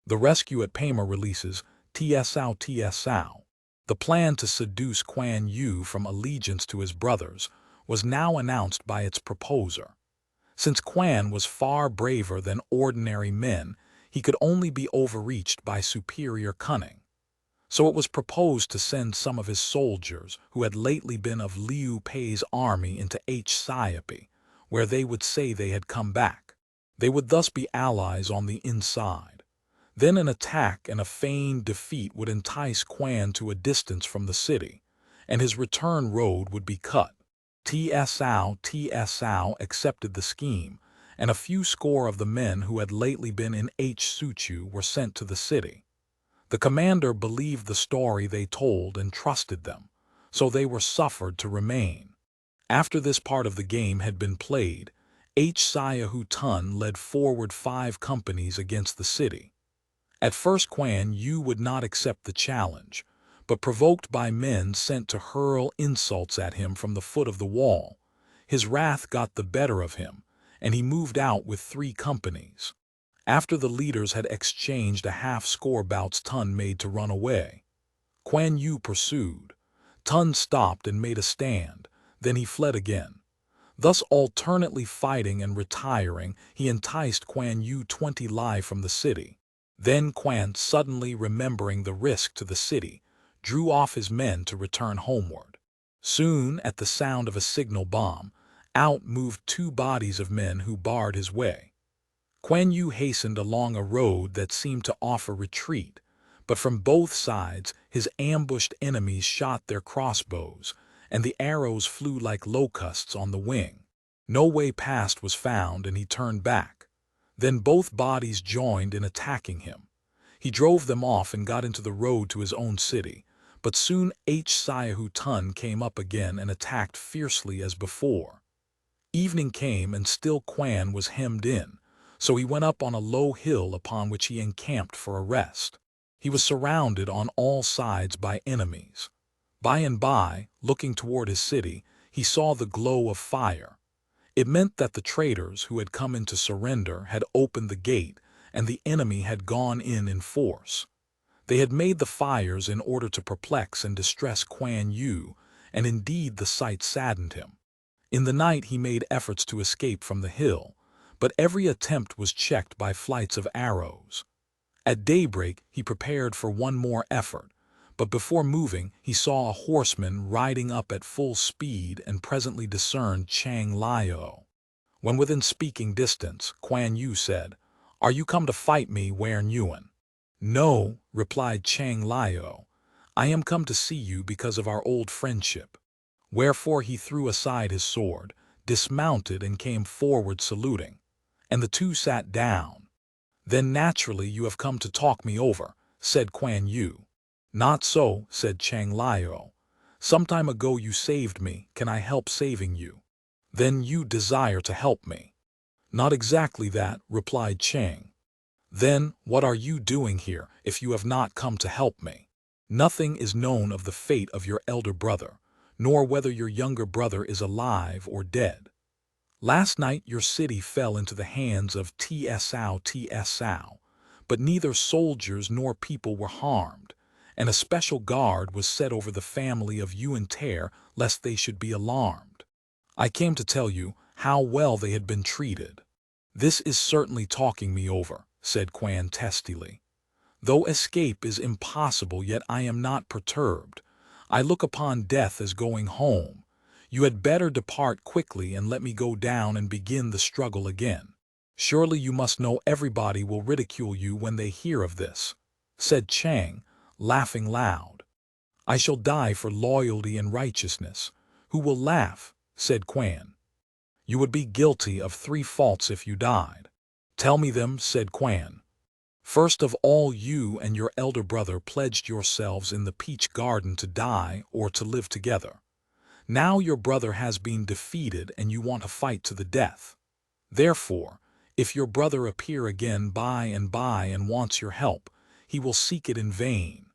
The rescue at Pema releases TʻUshan. The plan to seduce Kuan Yu from allegiance to his brothers was now announced by its proposer. Since Kuan was far braver than ordinary men, he could only be overreached by superior cunning. So it was proposed to send some of his soldiers who had lately been of Liu Pei's army into Saipi, where they would say they had come back. They would thus be allies on the inside. Then an attack and a feigned defeat would entice Kuan to a distance from the city, and his return road would be cut. TʻUshan accepted the scheme, and a few score of the men who had lately been in Suchu were sent to the city. The commander believed the story they told and trusted them, so they were suffered to remain. After this part of the game had been played, Tun led forward 5 companies against the city. At first Kuan Yu would not accept the challenge, but provoked by men sent to hurl insults at him from the foot of the wall, his wrath got the better of him, and he moved out with 3 companies. After the leaders had exchanged a half-score bouts, Tun made to run away. Kuan Yu pursued. Tun stopped and made a stand, then he fled again. Thus alternately fighting and retiring, he enticed Kuan Yu 20 li from the city. Then Kuan, suddenly remembering the risk to the city, drew off his men to return homeward. Soon, at the sound of a signal bomb, out moved 2 bodies of men who barred his way. Kuan Yu hastened along a road that seemed to offer retreat, but from both sides his ambushed enemies shot their crossbows, and the arrows flew like locusts on the wing. No way past was found, and he turned back. Then both bodies joined in attacking him. He drove them off and got into the road to his own city, but soon Tun came up again and attacked fiercely as before. Evening came and still Kuan was hemmed in, so he went up on a low hill upon which he encamped for a rest. He was surrounded on all sides by enemies. By and by, looking toward his city, he saw the glow of fire. It meant that the traders who had come in to surrender had opened the gate, and the enemy had gone in force. They had made the fires in order to perplex and distress Kuan Yu, and indeed the sight saddened him. In the night he made efforts to escape from the hill, but every attempt was checked by flights of arrows. At daybreak he prepared for one more effort, but before moving he saw a horseman riding up at full speed and presently discerned Chang Liu. When within speaking distance, Kuan Yu said, "Are you come to fight me, Wen Yuan?" "No," replied Chang Liu, "I am come to see you because of our old friendship." Wherefore he threw aside his sword, dismounted and came forward saluting, and the 2 sat down. "Then naturally you have come to talk me over," said Kuan Yu. "Not so," said Chang Liu. "Some time ago you saved me, can I help saving you?" "Then you desire to help me?" "Not exactly that," replied Chang. "Then what are you doing here if you have not come to help me? Nothing is known of the fate of your elder brother, nor whether your younger brother is alive or dead. Last night your city fell into the hands of TʻUshan, but neither soldiers nor people were harmed, and a special guard was set over the family of Yuan lest they should be alarmed. I came to tell you how well they had been treated." "This is certainly talking me over," said Kuan testily. "Though escape is impossible, yet I am not perturbed. I look upon death as going home. You had better depart quickly and let me go down and begin the struggle again. Surely you must know everybody will ridicule you when they hear of this," said Chang, laughing loud. "I shall die for loyalty and righteousness. Who will laugh?" said Kuan. "You would be guilty of 3 faults if you died." "Tell me them," said Kuan. "First of all, you and your elder brother pledged yourselves in the peach garden to die or to live together. Now your brother has been defeated and you want to fight to the death. Therefore, if your brother appear again by and wants your help, he will seek it in vain.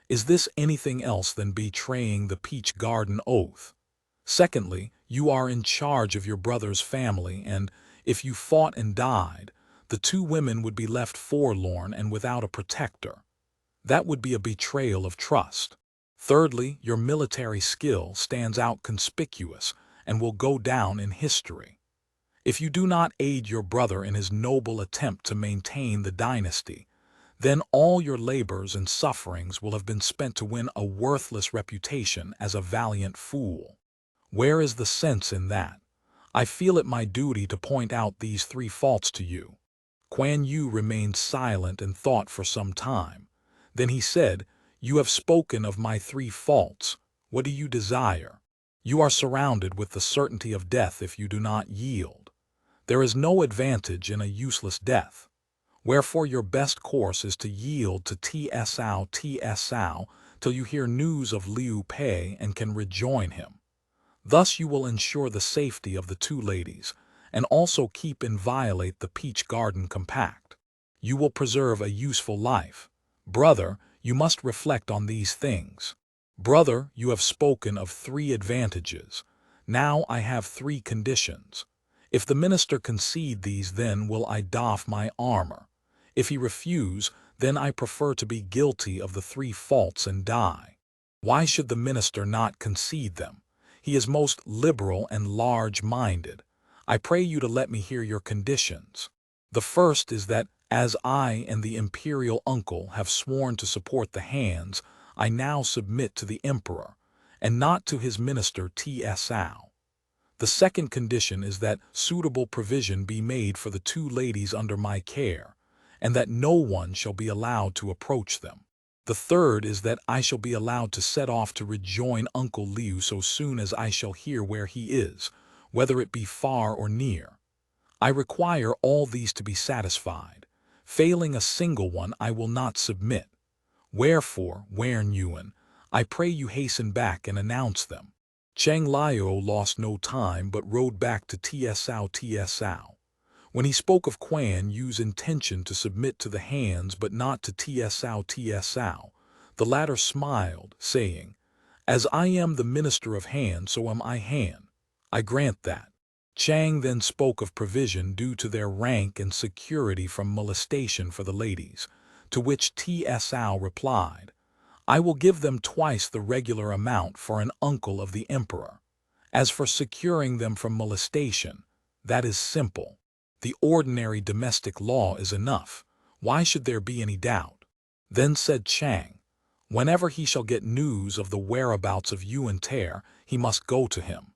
Is this anything else than betraying the peach garden oath? Secondly, you are in charge of your brother's family, and if you fought and died, The two women would be left forlorn and without a protector. That would be a betrayal of trust. Thirdly, your military skill stands out conspicuous and will go down in history. If you do not aid your brother in his noble attempt to maintain the dynasty, then all your labors and sufferings will have been spent to win a worthless reputation as a valiant fool. Where is the sense in that? I feel it my duty to point out these three faults to you. Kuan Yu remained silent and thought for some time. Then he said, "You have spoken of my three faults. What do you desire? You are surrounded with the certainty of death if you do not yield. There is no advantage in a useless death. Wherefore your best course is to yield to TʻUshan till you hear news of Liu Pei and can rejoin him. Thus you will ensure the safety of the two ladies, and also keep inviolate the Peach Garden Compact. You will preserve a useful life. Brother, you must reflect on these things. Brother, you have spoken of three advantages. Now I have three conditions. If the minister concede these, then will I doff my armor. If he refuse, then I prefer to be guilty of the three faults and die. Why should the minister not concede them? He is most liberal and large-minded. I pray you to let me hear your conditions. The first is that, as I and the imperial uncle have sworn to support the Han's, I now submit to the emperor, and not to his minister TSao. The second condition is that suitable provision be made for the two ladies under my care, and that no one shall be allowed to approach them. The third is that I shall be allowed to set off to rejoin Uncle Liu so soon as I shall hear where he is, whether it be far or near. I require all these to be satisfied. Failing a single one, I will not submit. Wherefore, Wan Yuan, I pray you hasten back and announce them." Chang Liu lost no time but rode back to TSao. When he spoke of Kuan Yu's intention to submit to the Han's but not to TSao, the latter smiled, saying, "As I am the minister of Han, so am I Han. I grant that." Chang then spoke of provision due to their rank and security from molestation for the ladies, to which TSao replied, "I will give them twice the regular amount for an uncle of the emperor. As for securing them from molestation, that is simple. The ordinary domestic law is enough. Why should there be any doubt?" Then said Chang, "Whenever he shall get news of the whereabouts of Yuan Ter, he must go to him."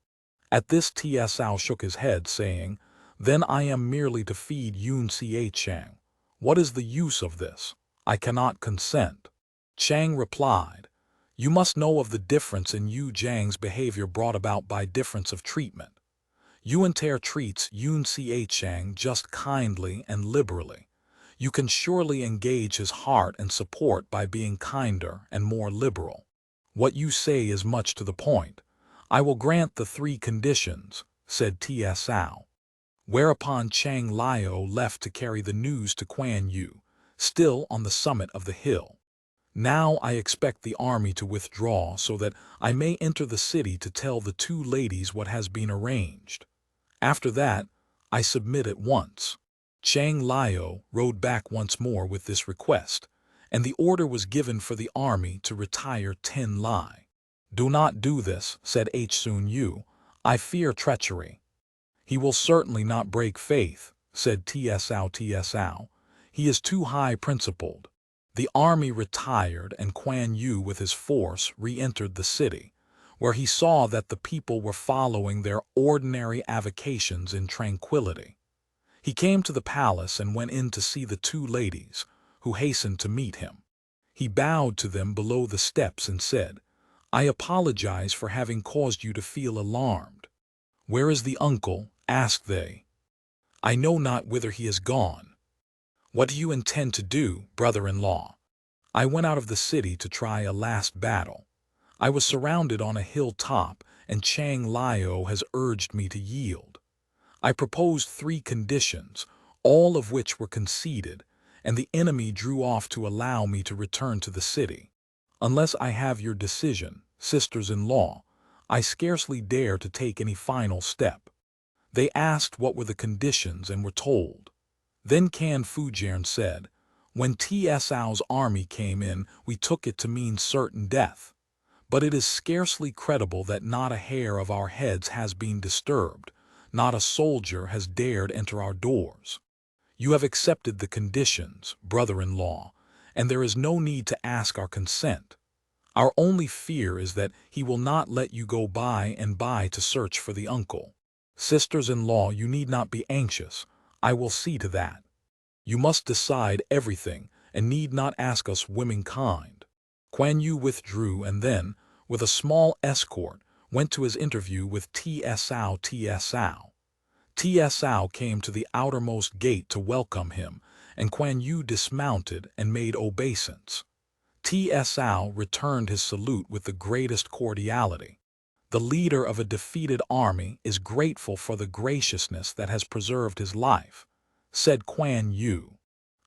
At this TSao shook his head, saying, "Then I am merely to feed Yun Chang. What is the use of this? I cannot consent." Chang replied, "You must know of the difference in Yu Zhang's behavior brought about by difference of treatment. Yuan Ter treats Yun Chang just kindly and liberally. You can surely engage his heart and support by being kinder and more liberal. What you say is much to the point. I will grant the three conditions," said TSao. Whereupon Chang Liu left to carry the news to Kuan Yu, still on the summit of the hill. "Now I expect the army to withdraw so that I may enter the city to tell the two ladies what has been arranged. After that, I submit at once." Chang Liu rode back once more with this request, and the order was given for the army to retire 10 li. "Do not do this," said Sun Yu. "I fear treachery." "He will certainly not break faith," said TSao. "He is too high-principled." The army retired, and Kuan Yu with his force re-entered the city, where he saw that the people were following their ordinary avocations in tranquility. He came to the palace and went in to see the two ladies, who hastened to meet him. He bowed to them below the steps and said, "I apologize for having caused you to feel alarmed." "Where is the uncle?" asked they. "I know not whither he is gone." "What do you intend to do, brother-in-law?" "I went out of the city to try a last battle. I was surrounded on a hilltop, and Chang Liu has urged me to yield. I proposed 3 conditions, all of which were conceded, and the enemy drew off to allow me to return to the city. Unless I have your decision, sisters-in-law, I scarcely dare to take any final step." They asked what were the conditions and were told. Then Kan Fujian said, "When TSAO's army came in, we took it to mean certain death. But it is scarcely credible that not a hair of our heads has been disturbed, not a soldier has dared enter our doors. You have accepted the conditions, brother-in-law, and there is no need to ask our consent. Our only fear is that he will not let you go by and by to search for the uncle. Sisters-in-law, you need not be anxious. I will see to that. You must decide everything and need not ask us womenkind." Kuan Yu withdrew and then, with a small escort, went to his interview with TSAO. TSAO came to the outermost gate to welcome him, and Kuan Yu dismounted and made obeisance. TSAO returned his salute with the greatest cordiality. The leader of a defeated army is grateful for the graciousness that has preserved his life, said Kuan Yu.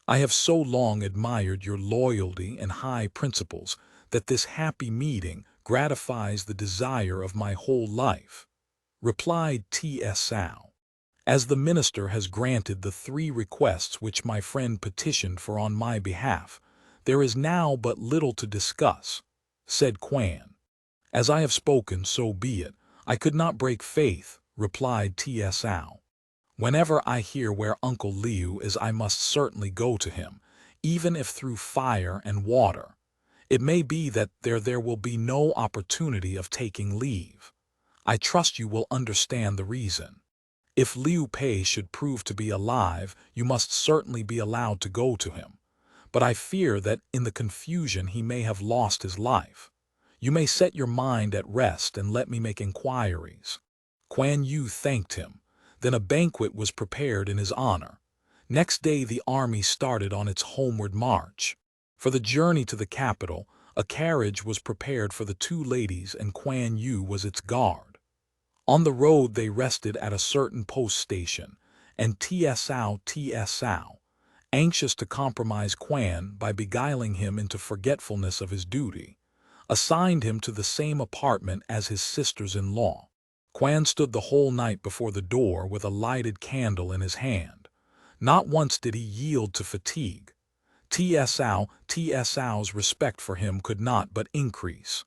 "I have so long admired your loyalty and high principles that this happy meeting gratifies the desire of my whole life," replied TSAO. "As the minister has granted the 3 requests which my friend petitioned for on my behalf, there is now but little to discuss," said Kuan. "As I have spoken, so be it. I could not break faith," replied TSAO. "Whenever I hear where Uncle Liu is, I must certainly go to him, even if through fire and water. It may be that there will be no opportunity of taking leave. I trust you will understand the reason. If Liu Pei should prove to be alive, you must certainly be allowed to go to him. But I fear that in the confusion he may have lost his life. You may set your mind at rest and let me make inquiries." Kuan Yu thanked him. Then a banquet was prepared in his honor. Next day the army started on its homeward march. For the journey to the capital, a carriage was prepared for the 2 ladies and Kuan Yu was its guard. On the road they rested at a certain post station, and TSAO, anxious to compromise Kuan by beguiling him into forgetfulness of his duty, assigned him to the same apartment as his sisters-in-law. Kuan stood the whole night before the door with a lighted candle in his hand. Not once did he yield to fatigue. TSAO's respect for him could not but increase.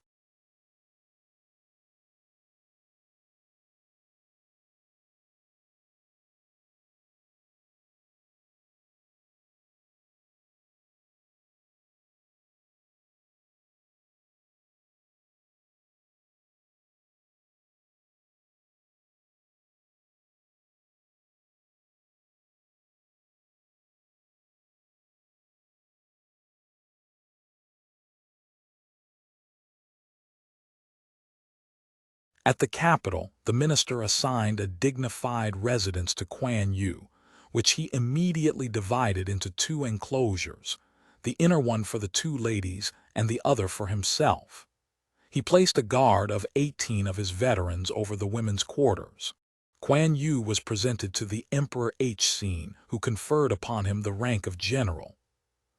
At the capital, the minister assigned a dignified residence to Kuan Yu, which he immediately divided into 2 enclosures, the inner one for the 2 ladies and the other for himself. He placed a guard of 18 of his veterans over the women's quarters. Kuan Yu was presented to the Emperor Hsin, who conferred upon him the rank of general.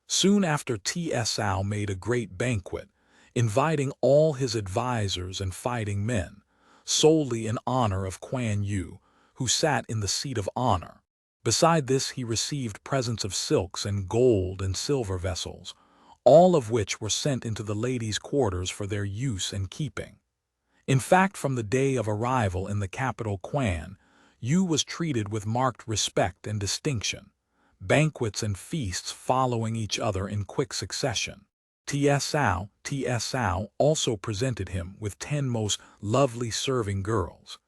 Soon after, TSAO made a great banquet, inviting all his advisors and fighting men, solely in honor of Kuan Yu, who sat in the seat of honor. Beside this, he received presents of silks and gold and silver vessels, all of which were sent into the ladies' quarters for their use and keeping. In fact, from the day of arrival in the capital Kuan, Yu was treated with marked respect and distinction, banquets and feasts following each other in quick succession. TSAO also presented him with 10 most lovely serving girls.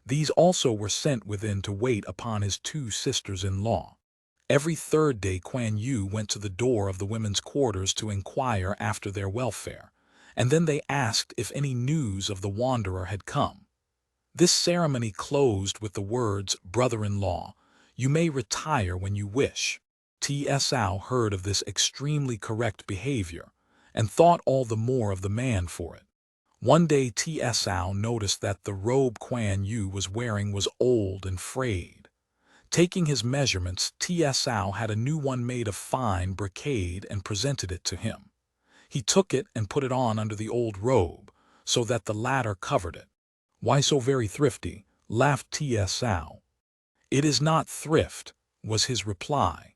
These also were sent within to wait upon his 2 sisters-in-law. Every 3rd day Kuan Yu went to the door of the women's quarters to inquire after their welfare, and then they asked if any news of the wanderer had come. This ceremony closed with the words, "Brother-in-law, you may retire when you wish." TSAO heard of this extremely correct behavior, and thought all the more of the man for it. One day TSAO noticed that the robe Kuan Yu was wearing was old and frayed. Taking his measurements, TSAO had a new one made of fine brocade and presented it to him. He took it and put it on under the old robe, so that the latter covered it. "Why so very thrifty?" laughed TSAO. "It is not thrift," was his reply.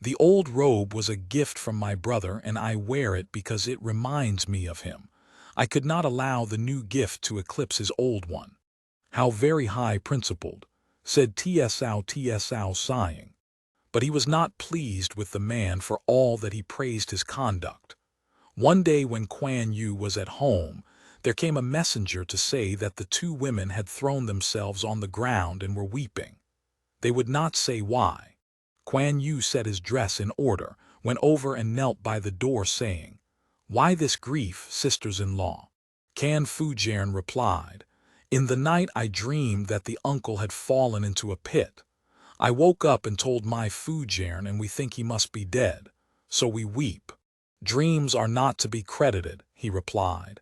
The old robe was a gift from my brother, and I wear it because it reminds me of him. I could not allow the new gift to eclipse his old one. How very high-principled, said TʻUshan sighing. But he was not pleased with the man for all that he praised his conduct. One day when Kuan was at home, there came a messenger to say that the two women had thrown themselves on the ground and were weeping. They would not say why. Kuan set his dress in order, went over and knelt by the door saying, "Why this grief, sisters-in-law?" Kan Fujian replied, "In the night I dreamed that the uncle had fallen into a pit. I woke up and told my Fujian, and we think he must be dead, so we weep." "Dreams are not to be credited," he replied.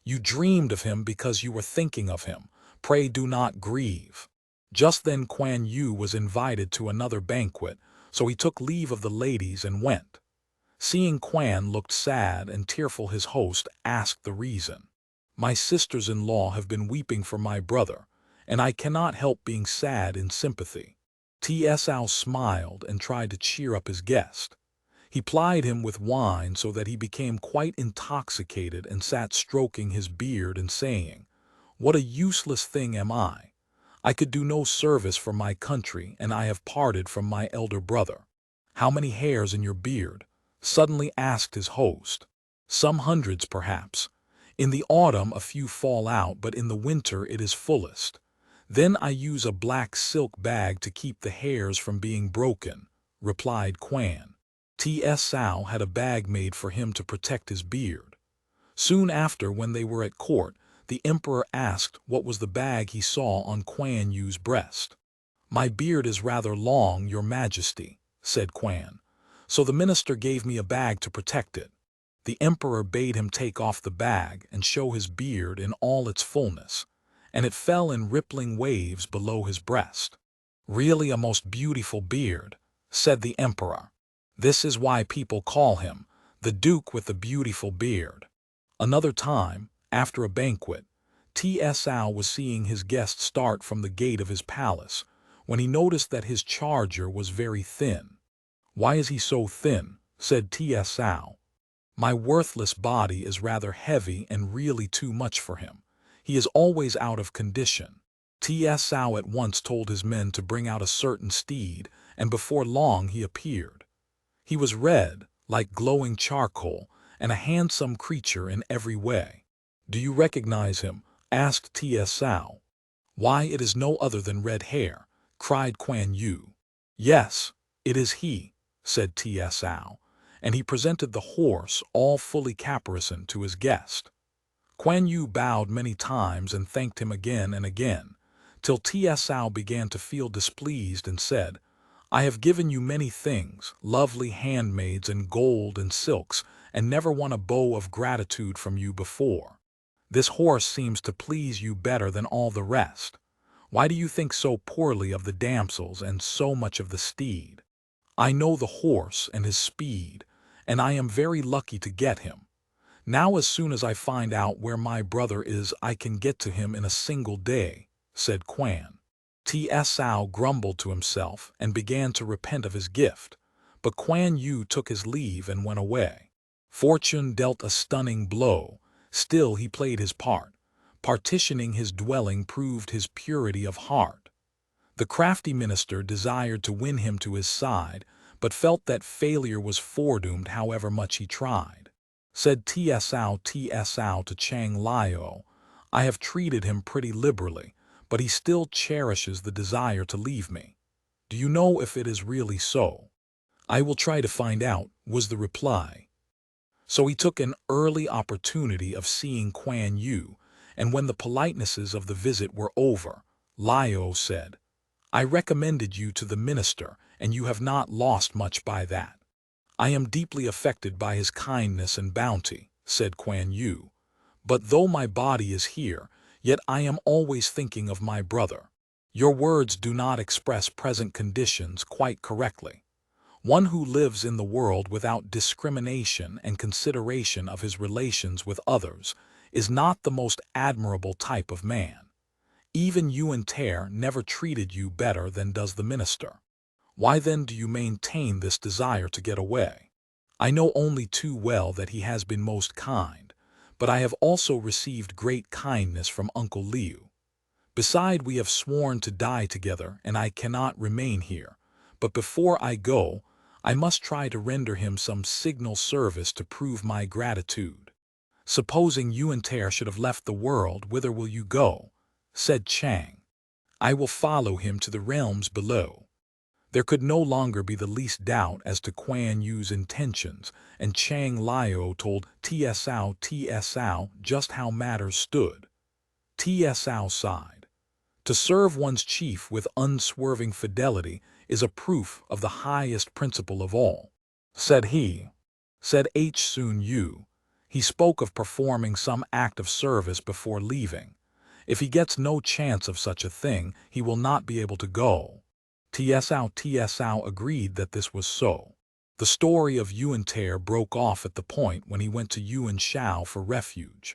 "You dreamed of him because you were thinking of him. Pray do not grieve." Just then Kuan was invited to another banquet, so he took leave of the ladies and went. Seeing Kuan looked sad and tearful, his host asked the reason. "My sisters-in-law have been weeping for my brother, and I cannot help being sad in sympathy." TʻUshan smiled and tried to cheer up his guest. He plied him with wine so that he became quite intoxicated and sat stroking his beard and saying, "What a useless thing am I! I could do no service for my country, and I have parted from my elder brother." "How many hairs in your beard?" suddenly asked his host. "Some hundreds, perhaps. In the autumn a few fall out, but in the winter it is fullest. Then I use a black silk bag to keep the hairs from being broken," replied Kuan. TʻUshan had a bag made for him to protect his beard. Soon after, when they were at court, the emperor asked what was the bag he saw on Kuan breast. "My beard is rather long, your majesty," said Kuan, "so the minister gave me a bag to protect it." The emperor bade him take off the bag and show his beard in all its fullness, and it fell in rippling waves below his breast. "Really a most beautiful beard," said the emperor. "This is why people call him the Duke with the beautiful beard." Another time, after a banquet, TʻUshan was seeing his guest start from the gate of his palace, when he noticed that his charger was very thin. "Why is he so thin?" said TʻUshan. "My worthless body is rather heavy and really too much for him. He is always out of condition." TʻUshan at once told his men to bring out a certain steed, and before long he appeared. He was red, like glowing charcoal, and a handsome creature in every way. "Do you recognize him?" asked TʻUshan. "Why, it is no other than Red Hair," cried Kuan. "Yes, it is he," said TʻUshan, and he presented the horse, all fully caparisoned, to his guest. Kuan bowed many times and thanked him again and again, till TʻUshan began to feel displeased and said, "I have given you many things, lovely handmaids and gold and silks, and never won a bow of gratitude from you before. This horse seems to please you better than all the rest. Why do you think so poorly of the damsels and so much of the steed? I know the horse and his speed, and I am very lucky to get him. Now as soon as I find out where my brother is, I can get to him in a single day," said Kuan. TʻUshan grumbled to himself and began to repent of his gift, but Kuan took his leave and went away. Fortune dealt a stunning blow. Still he played his part. Partitioning his dwelling proved his purity of heart. The crafty minister desired to win him to his side, but felt that failure was foredoomed however much he tried. Said TʻUshan to Chang Liu, "I have treated him pretty liberally, but he still cherishes the desire to leave me. Do you know if it is really so?" "I will try to find out," was the reply. So he took an early opportunity of seeing Kuan, and when the politenesses of the visit were over, Liu said, "I recommended you to the minister, and you have not lost much by that." "I am deeply affected by his kindness and bounty," said Kuan, "but though my body is here, yet I am always thinking of my brother. Your words do not express present conditions quite correctly. One who lives in the world without discrimination and consideration of his relations with others is not the most admirable type of man. Even Yuan Ter never treated you better than does the minister. Why then do you maintain this desire to get away? I know only too well that he has been most kind, but I have also received great kindness from Uncle Liu. Beside, we have sworn to die together, and I cannot remain here. But before I go, I must try to render him some signal service to prove my gratitude. Supposing Yuan should have left the world, whither will you go? Said Chang. I will follow him to the realms below. There could no longer be the least doubt as to Kuan Yu's intentions, and Chang Liu told TSO just how matters stood. TSO sighed. To serve one's chief with unswerving fidelity is a proof of the highest principle of all, said he. Said Sun Yu. He spoke of performing some act of service before leaving. If he gets no chance of such a thing, he will not be able to go. TSO agreed that this was so. The story of Yuan broke off at the point when he went to Yuan Shao for refuge.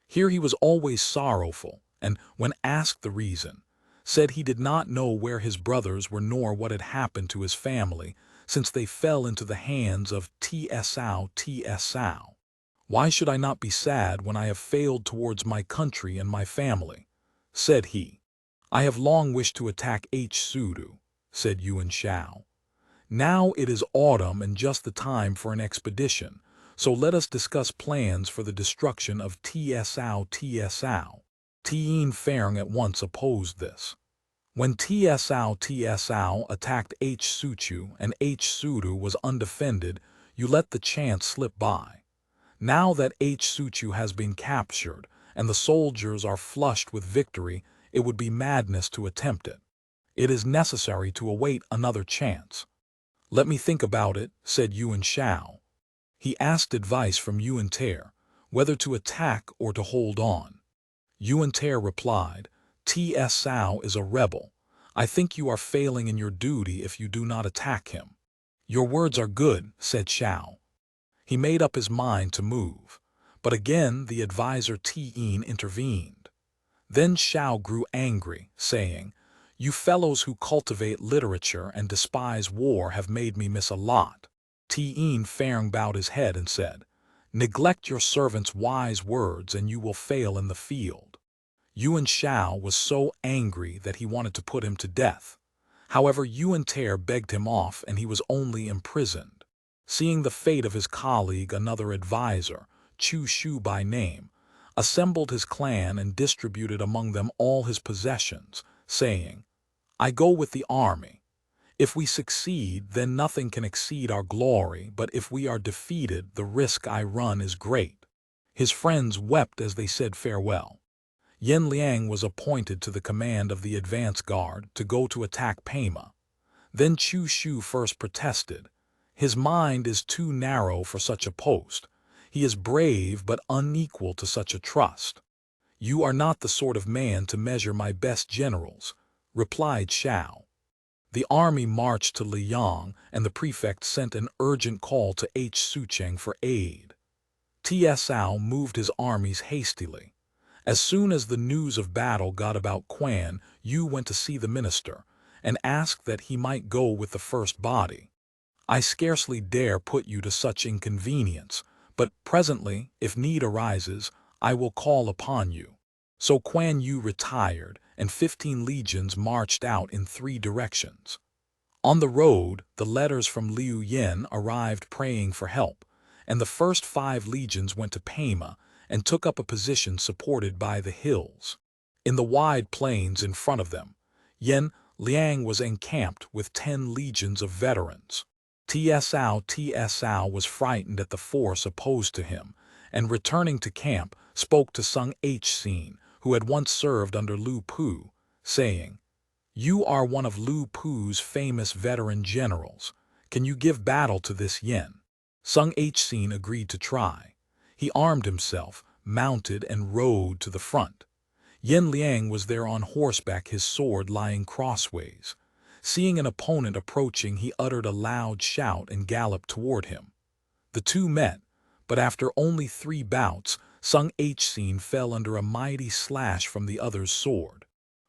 Here he was always sorrowful, and when asked the reason, said he did not know where his brothers were nor what had happened to his family, since they fell into the hands of TSO. Why should I not be sad when I have failed towards my country and my family? Said he. I have long wished to attack Suru, said Yuan Shao. Now it is autumn and just the time for an expedition, so let us discuss plans for the destruction of TSO. Tien Feng at once opposed this. When TSO attacked Suchu and Suru was undefended, you let the chance slip by. Now that Suchu has been captured and the soldiers are flushed with victory, it would be madness to attempt it. It is necessary to await another chance. Let me think about it, said Yuan Shao. He asked advice from Yuan whether to attack or to hold on. Yuan replied, TSO is a rebel. I think you are failing in your duty if you do not attack him. Your words are good, said Shao. He made up his mind to move, but again the advisor Tien intervened. Then Shao grew angry, saying, You fellows who cultivate literature and despise war have made me miss a lot. Tien Feng bowed his head and said, Neglect your servant's wise words and you will fail in the field. Yuan Shao was so angry that he wanted to put him to death. However, Yuan begged him off and he was only imprisoned. Seeing the fate of his colleague, another advisor, Chu Shu by name, assembled his clan and distributed among them all his possessions, saying, I go with the army. If we succeed, then nothing can exceed our glory, but if we are defeated, the risk I run is great. His friends wept as they said farewell. Yen Liang was appointed to the command of the advance guard to go to attack Pema. Then Chu Shu first protested. His mind is too narrow for such a post. He is brave but unequal to such a trust. You are not the sort of man to measure my best generals, replied Shao. The army marched to Liang, and the prefect sent an urgent call to Sucheng for aid. TSO moved his armies hastily. As soon as the news of battle got about Kuan, Yu went to see the minister, and asked that he might go with the first body. I scarcely dare put you to such inconvenience, but presently, if need arises, I will call upon you. So Kuan Yu retired, and 15 legions marched out in 3 directions. On the road, the letters from Liu Yin arrived praying for help, and the first 5 legions went to Pema and took up a position supported by the hills. In the wide plains in front of them, Yen Liang was encamped with 10 legions of veterans. TSO was frightened at the force opposed to him, and returning to camp, spoke to Sung Hsin, who had once served under Lu Pu, saying, You are one of Lu Pu's famous veteran generals. Can you give battle to this Yen? Sung Hsin agreed to try. He armed himself, mounted, and rode to the front. Yen Liang was there on horseback, his sword lying crossways. Seeing an opponent approaching, he uttered a loud shout and galloped toward him. The two met, but after only 3 bouts, Sung Hsin fell under a mighty slash from the other's sword.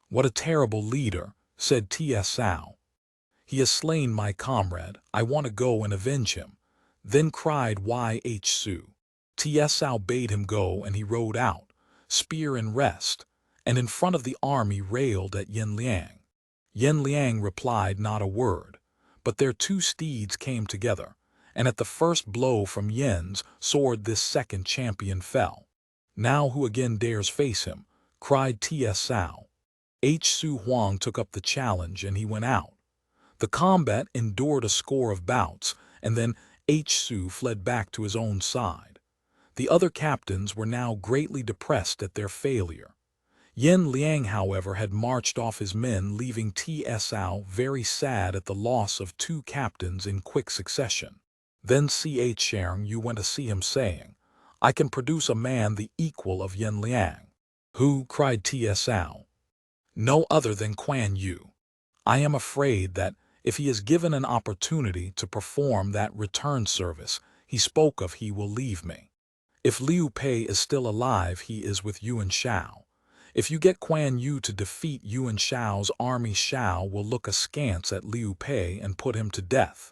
What a terrible leader, said TSO. He has slain my comrade. I want to go and avenge him." Then cried Yh-Su. TSao bade him go, and he rode out, spear in rest, and in front of the army railed at Yin Liang. Yin Liang replied not a word, but their two steeds came together, and at the first blow from Yin's sword this second champion fell. "Now who again dares face him?" cried TSao. H-Su Huang took up the challenge, and he went out. The combat endured a score of bouts, and then H-Su fled back to his own side. The other captains were now greatly depressed at their failure. Yin Liang, however, had marched off his men, leaving TSao very sad at the loss of two captains in quick succession. Then Ch-Yu went to see him, saying, "I can produce a man the equal of Yin Liang." "Who?" cried TSao. "No other than Kuan Yu. I am afraid that, if he is given an opportunity to perform that return service he spoke of, he will leave me. If Liu Pei is still alive, he is with Yuan Shao. If you get Kuan Yu to defeat Yuan Shao's army, Shao will look askance at Liu Pei and put him to death.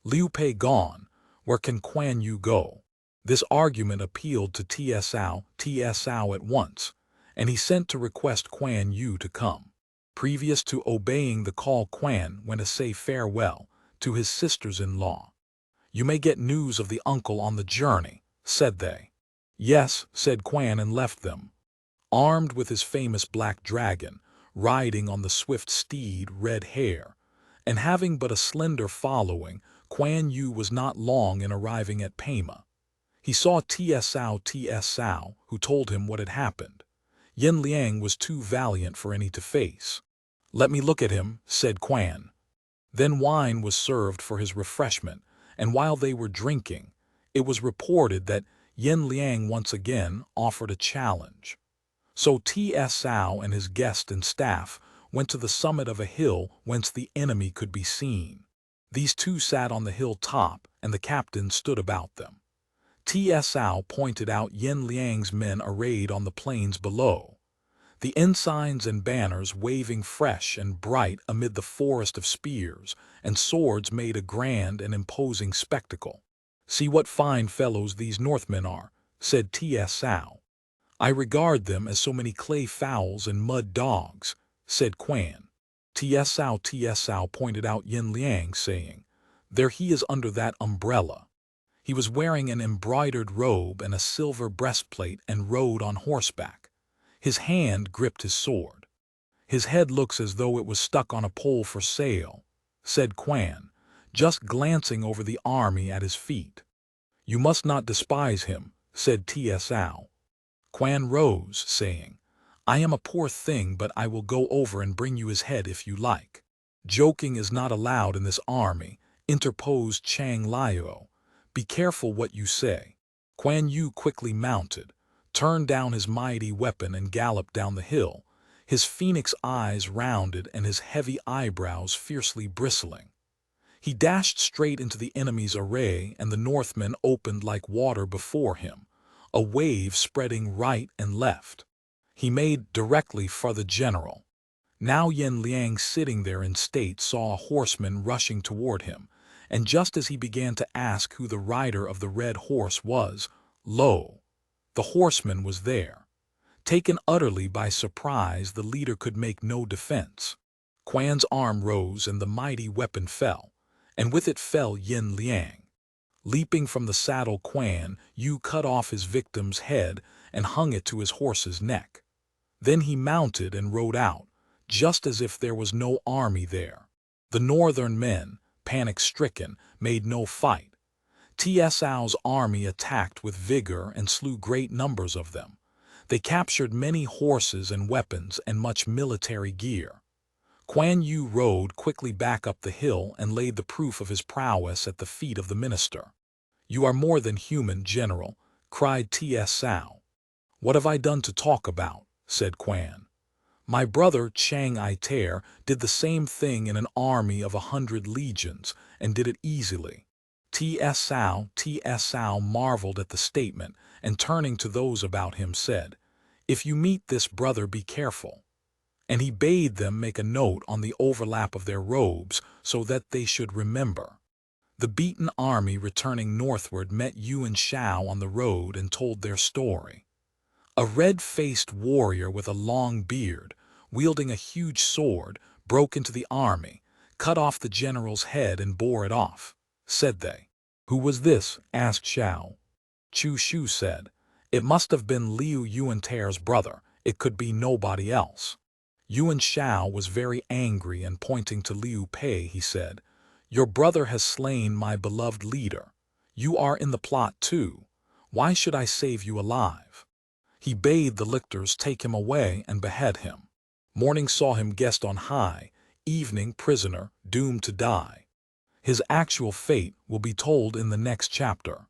Liu Pei gone, where can Kuan Yu go?" This argument appealed to TSao at once, and he sent to request Kuan Yu to come. Previous to obeying the call, Kuan went to say farewell to his sisters-in-law. "You may get news of the uncle on the journey," said they. "Yes," said Kuan, and left them. Armed with his famous black dragon, riding on the swift steed Red Hair, and having but a slender following, Kuan Yu was not long in arriving at Pema. He saw TSao, who told him what had happened. Yin Liang was too valiant for any to face. "Let me look at him," said Kuan. Then wine was served for his refreshment, and while they were drinking, it was reported that Yin Liang once again offered a challenge. So TSao and his guest and staff went to the summit of a hill whence the enemy could be seen. These two sat on the hill top, and the captain stood about them. TSao pointed out Yin Liang's men arrayed on the plains below, the ensigns and banners waving fresh and bright amid the forest of spears and swords made a grand and imposing spectacle. "See what fine fellows these Northmen are," said TSao. "I regard them as so many clay fowls and mud dogs," said Kuan. TSao pointed out Yin Liang, saying, "There he is under that umbrella." He was wearing an embroidered robe and a silver breastplate and rode on horseback. His hand gripped his sword. "His head looks as though it was stuck on a pole for sale," said Kuan, just glancing over the army at his feet. "You must not despise him," said TSao. Kuan rose, saying, "I am a poor thing, but I will go over and bring you his head if you like." "Joking is not allowed in this army," interposed Chang Liu. "Be careful what you say." Kuan Yu quickly mounted, turned down his mighty weapon, and galloped down the hill, his phoenix eyes rounded and his heavy eyebrows fiercely bristling. He dashed straight into the enemy's array, and the Northmen opened like water before him, a wave spreading right and left. He made directly for the general. Now Yin Liang, sitting there in state, saw a horseman rushing toward him, and just as he began to ask who the rider of the red horse was, lo! The horseman was there. Taken utterly by surprise, the leader could make no defense. Kuan's arm rose and the mighty weapon fell, and with it fell Yin Liang. Leaping from the saddle, Kuan Yu cut off his victim's head and hung it to his horse's neck. Then he mounted and rode out, just as if there was no army there. The northern men, panic-stricken, made no fight. Tsao's army attacked with vigor and slew great numbers of them. They captured many horses and weapons and much military gear. Kuan Yu rode quickly back up the hill and laid the proof of his prowess at the feet of the minister. "You are more than human, General," cried Tsao. "What have I done to talk about?" said Kuan. "My brother Chang Iter did the same thing in an army of 100 legions, and did it easily." Tsao marveled at the statement, and turning to those about him said, "If you meet this brother, be careful." and he bade them make a note on the overlap of their robes so that they should remember. The beaten army returning northward met Yuan Shao on the road and told their story. A red-faced warrior with a long beard, wielding a huge sword, broke into the army, cut off the general's head and bore it off, said they. "Who was this?" asked Shao. Chu Shu said, "It must have been Liu Yuantair's brother. It could be nobody else." Yuan Shao was very angry, and pointing to Liu Pei, he said, "Your brother has slain my beloved leader. You are in the plot too. Why should I save you alive?" He bade the lictors take him away and behead him. Morning saw him guest on high, evening prisoner, doomed to die. His actual fate will be told in the next chapter.